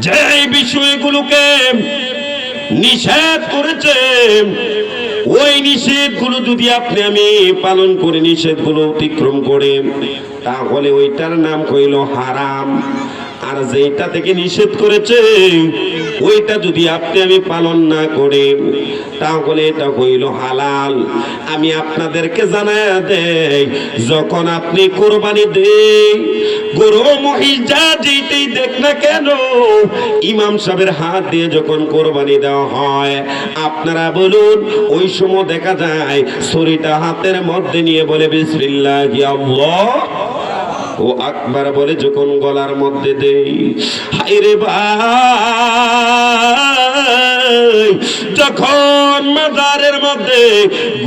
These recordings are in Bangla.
যে বিষয়গুলোকে নিষেধ করেছে ওই নিষেধগুলো যদি আপনি আমি পালন করে নিষেধগুলো অতিক্রম করে তাহলে ওইটার নাম হইল হারাম। আর যেটা থেকে নিষেধ করেছে ওইটা যদি আপনি আমি পালন না করে তাহলে এটা হইল হালাল। আমি আপনাদেরকে জানায়া দেই, যখন আপনি কোরবানি দেন গরু মহিষ যা যেতেই দেখ না কেন, ইমাম সাহেবের হাত দিয়ে যখন কোরবানি দেওয়া হয়, আপনারা বলুন ওই সময় দেখা যায় ছুরিটা হাতের মধ্যে নিয়ে বলে বিসমিল্লাহি আল্লাহু আকবার বলে যখন গলার মধ্যে দেই, হায়রে ভাই, যখন মাজারের মধ্যে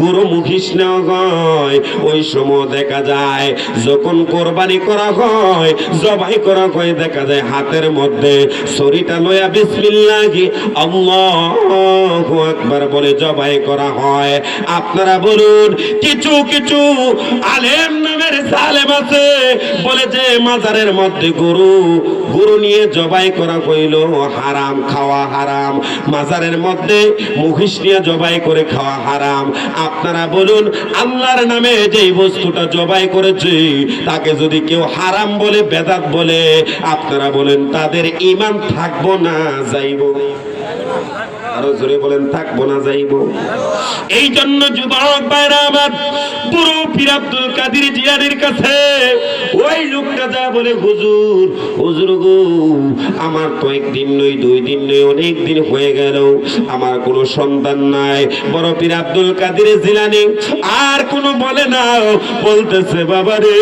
গরু মহিষ নেওয়া হয় ওই সময় দেখা যায় যখন কোরবানি করা হয় জবাই করা হয় দেখা যায় হাতের মধ্যে ছুরিটা লয়া বিসমিল্লাহি আল্লাহু আকবার বলে জবাই করা হয়। আপনারা বলুন কিছু কিছু আলেম নামের সালেম আছে বলে যে মাজারের মধ্যে গরু নিয়ে জবাই করা হইল হারাম, খাওয়া হারাম, মাজারের মধ্যে মহিষ নিয়ে জবাই করে খাওয়া হারাম। আপনারা বলুন আল্লাহর নামে যেই বস্তুটা জবাই করেছে তাকে যদি কেউ হারাম বলে বেদাত বলে, আপনারা বলেন তাদের ঈমান থাকবো না যাইবো? আরো জোরে বলেন থাকবো না যাইবো? এই জন্য যুবক ভাইরা আমার, পুরো পীর আব্দুল কাদের জিলানীর কাছে ওই লোকটা যা বলে, হুজুর হুজুর গো, আমার তো একদিন নয় দুই দিন নয় অনেক দিন হয়ে গেল আমার কোনো সন্তান নাই। বড় পীর আব্দুল কাদের জিলানী আর কোনো বলে না, বলতেছে বাবা রে,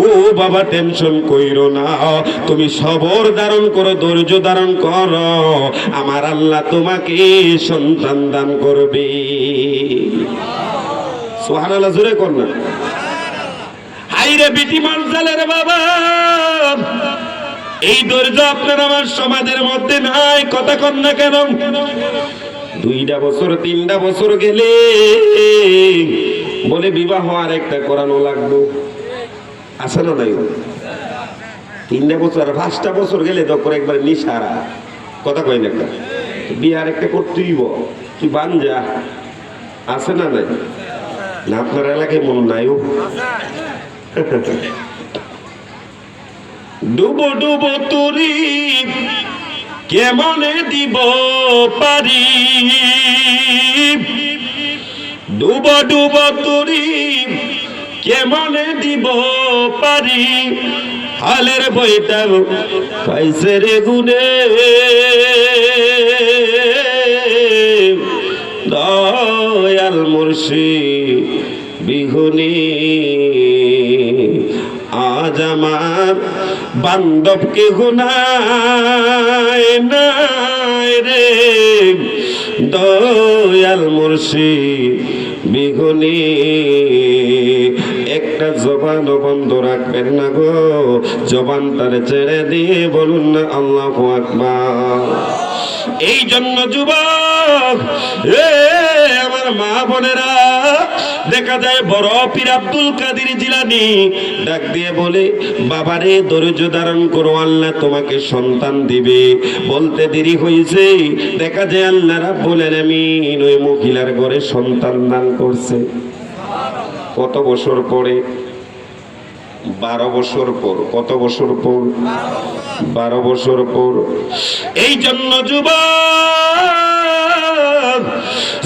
ও বাবা টেনশন কইরো না, তুমি সবর ধারণ করো, ধৈর্য ধারণ করো, আমার আল্লাহ তোমাকে সন্তান দান করবে। সুবহানাল্লাহ, জোরে কর না। হাইরে বিটি মানজালের বাবা, এই ধৈর্য আপনার আমার সমাজের মধ্যে নাই, কথা কর না কেন? 2টা বছর 3টা বছর গেলে বলে বিবাহ আর একটা করানো লাগবে, আছে না নাই? 3টা বছর আর 5টা বছর গেলে তখন একবার নিশারা, কথা কই না, বিয়ে আর একটা করতেই তুই বানজা, আছে না নাই? না আপনার এলাকায় মন নাই? ডুবো ডুবো তুরি কেমনে দিব পারি, ডুবো ডুবো তুরি কেমনে দিব পারি, হালের বইটা পাইছে রে গুনে, দয়াল মুর্শিদ বিহুনি আজ আমার বান্ধবকে গুনাই নাই রে, দয়াল মুর্শিদ বিহুনি একটা জবান বন্ধ রাখবেন না গো, জবানটারে ছেড়ে দিয়ে বলুন না আল্লাহু আকবার। এই জন্য যুবক আমার মা বোনেরা, দেখা যায় বড় পীর আব্দুল কাদের জিলানী ডাক দিয়ে বলে, বাবারে ধৈর্য ধারণ করো, আল্লাহ তোমাকে সন্তান দিবে। বলতে দেরি হয়েছে, দেখা যায় আল্লাহ রাব্বুল আলামিন ওই মহিলার ঘরে সন্তান দান করছে। কত বছর পরে? 12 বছর পর। কত বছর পর? 12 বছর পর। এই জন্য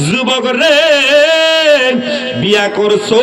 যুবক রে, বিয়া করছো